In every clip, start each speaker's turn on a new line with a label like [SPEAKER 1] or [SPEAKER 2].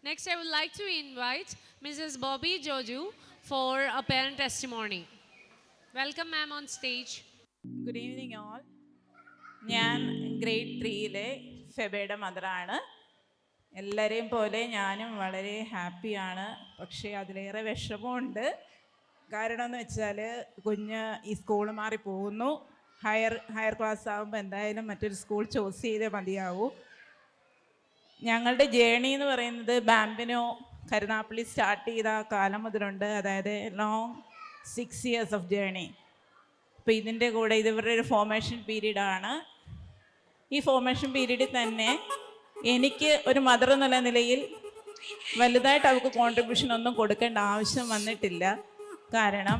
[SPEAKER 1] Next, I would like to invite Mrs. Bobby Joju for a parent testimony. Welcome, ma'am, on stage.
[SPEAKER 2] Good evening all. ഞാൻ grade 3-ലെ ഫെബയുടെ മദറാണ്. എല്ലാവരെയും പോലെ ഞാനും വളരെ ഹാപ്പിയാണ്. പക്ഷേ അതിലേറെ വിഷമമുണ്ട്. കാരണം എന്ന് വെച്ചാൽ കുഞ്ഞ് ഈ സ്കൂൾ മാറി പോകുന്നു. ഹയർ ക്ലാസ് ആകുമ്പോൾ എന്തായാലും മറ്റൊരു സ്കൂൾ ചൂസ് ചെയ്തേ മതിയാവൂ. ഞങ്ങളുടെ ജേണി എന്ന് പറയുന്നത് ബാമ്പിനോ കരുനാപ്പള്ളി സ്റ്റാർട്ട് ചെയ്ത കാലം മുതലുണ്ട്. അതായത് ലോങ് 6 years ഓഫ് ജേണി. അപ്പോൾ ഇതിൻ്റെ കൂടെ ഇത് ഇവരുടെ ഒരു ഫോർമേഷൻ പീരീഡാണ്. ഈ ഫോർമേഷൻ പീരീഡിൽ തന്നെ എനിക്ക് ഒരു മദർ എന്നുള്ള നിലയിൽ വലുതായിട്ട് അവർക്ക് കോൺട്രിബ്യൂഷൻ ഒന്നും കൊടുക്കേണ്ട ആവശ്യം വന്നിട്ടില്ല. കാരണം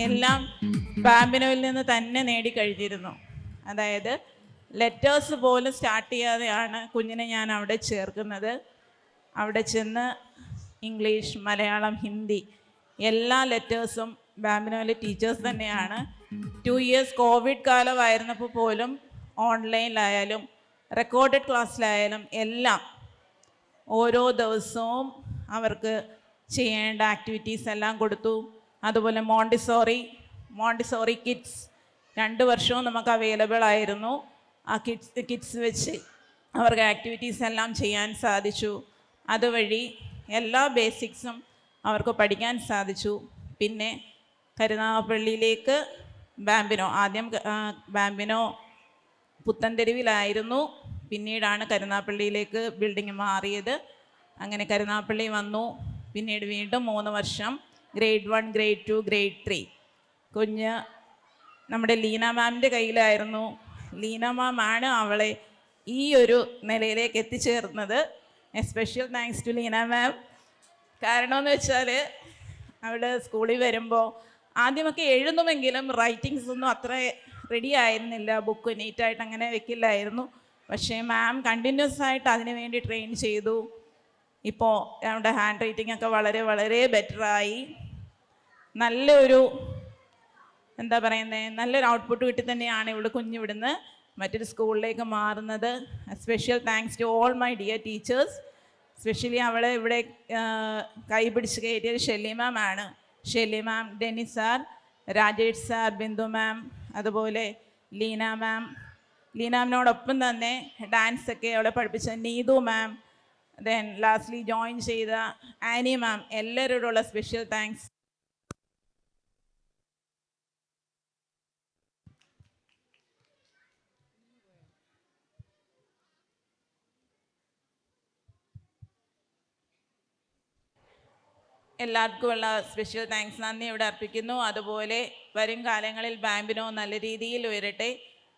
[SPEAKER 2] എല്ലാം ബാമ്പിനോയിൽ നിന്ന് തന്നെ നേടിക്കഴിഞ്ഞിരുന്നു. അതായത് ലെറ്റേഴ്സ് പോലും സ്റ്റാർട്ട് ചെയ്യാതെയാണ് കുഞ്ഞിനെ ഞാൻ അവിടെ ചേർക്കുന്നത്. അവിടെ ചെന്ന് ഇംഗ്ലീഷ്, മലയാളം, ഹിന്ദി എല്ലാ ലെറ്റേഴ്സും ബാമ്പിനോയിലെ ടീച്ചേഴ്സ് തന്നെയാണ്. 2 years കോവിഡ് കാലമായിരുന്നപ്പോൾ പോലും ഓൺലൈനിലായാലും റെക്കോർഡഡ് ക്ലാസ്സിലായാലും എല്ലാം ഓരോ ദിവസവും അവർക്ക് ചെയ്യേണ്ട ആക്ടിവിറ്റീസ് എല്ലാം കൊടുത്തു. അതുപോലെ മോണ്ടിസോറി കിഡ്സ് 2 വർഷവും നമുക്ക് അവൈലബിൾ ആയിരുന്നു. ആ കിഡ്സ് വെച്ച് അവർക്ക് ആക്ടിവിറ്റീസ് എല്ലാം ചെയ്യാൻ സാധിച്ചു. അതുവഴി എല്ലാ ബേസിക്സും അവർക്ക് പഠിക്കാൻ സാധിച്ചു. പിന്നെ കരുനാഗപ്പള്ളിയിലേക്ക് ആദ്യം ബാമ്പിനോ പുത്തൻതെരുവിലായിരുന്നു. പിന്നീടാണ് കരുനാഗപ്പള്ളിയിലേക്ക് ബിൽഡിംഗ് മാറിയത്. അങ്ങനെ കരുനാഗപ്പള്ളി വന്നു. പിന്നീട് വീണ്ടും 3 വർഷം ഗ്രേഡ് 1, ഗ്രേഡ് 2, ഗ്രേഡ് 3 കുഞ്ഞ് നമ്മുടെ ലീന മാമിൻ്റെ കയ്യിലായിരുന്നു. ലീന മാമാണ് അവളെ ഈ ഒരു നിലയിലേക്ക് എത്തിച്ചേർന്നത്. സ്പെഷ്യൽ താങ്ക്സ് ടു ലീന മാം. കാരണമെന്ന് വെച്ചാൽ അവൾ സ്കൂളിൽ വരുമ്പോൾ ആദ്യമൊക്കെ എഴുതുമെങ്കിലും റൈറ്റിങ്സ് ഒന്നും അത്ര റെഡി ആയിരുന്നില്ല. ബുക്ക് നീറ്റായിട്ട് അങ്ങനെ വെക്കില്ലായിരുന്നു. പക്ഷേ മാം കണ്ടിന്യൂസ് ആയിട്ട് അതിന് വേണ്ടി ട്രെയിൻ ചെയ്തു. ഇപ്പോൾ നമ്മുടെ ഹാൻഡ് റൈറ്റിംഗ് ഒക്കെ വളരെ വളരെ ബെറ്ററായി. നല്ലൊരു നല്ലൊരു ഔട്ട്പുട്ട് കിട്ടി തന്നെയാണ് ഇവിടെ കുഞ്ഞിവിടുന്ന് മറ്റൊരു സ്കൂളിലേക്ക് മാറുന്നത്. Special thanks to all my dear teachers. Specially അവളെ ഇവിടെ കൈ പിടിച്ച് കയറ്റിയത് ഷെല്ലി മാം ആണ്. Shelly ma'am, Denny sir, Rajesh sir, Bindu ma'am, അതുപോലെ ലീന മാമിനോടൊപ്പം തന്നെ ഡാൻസൊക്കെ അവളെ പഠിപ്പിച്ച Neethu ma'am, then lastly join ചെയ്ത ആനി മാം, എല്ലാവരോടുള്ള സ്പെഷ്യൽ താങ്ക്സ്. എല്ലാവർക്കുമുള്ള സ്പെഷ്യൽ താങ്ക്സ്, നന്ദി ഇവിടെ അർപ്പിക്കുന്നു. അതുപോലെ വരും കാലങ്ങളിൽ ബാമ്പിനോ നല്ല രീതിയിൽ ഉയരട്ടെ.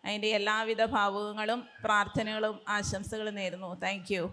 [SPEAKER 2] അതിൻ്റെ എല്ലാവിധ ഭാവുകങ്ങളും പ്രാർത്ഥനകളും ആശംസകളും നേരുന്നു. Thank you.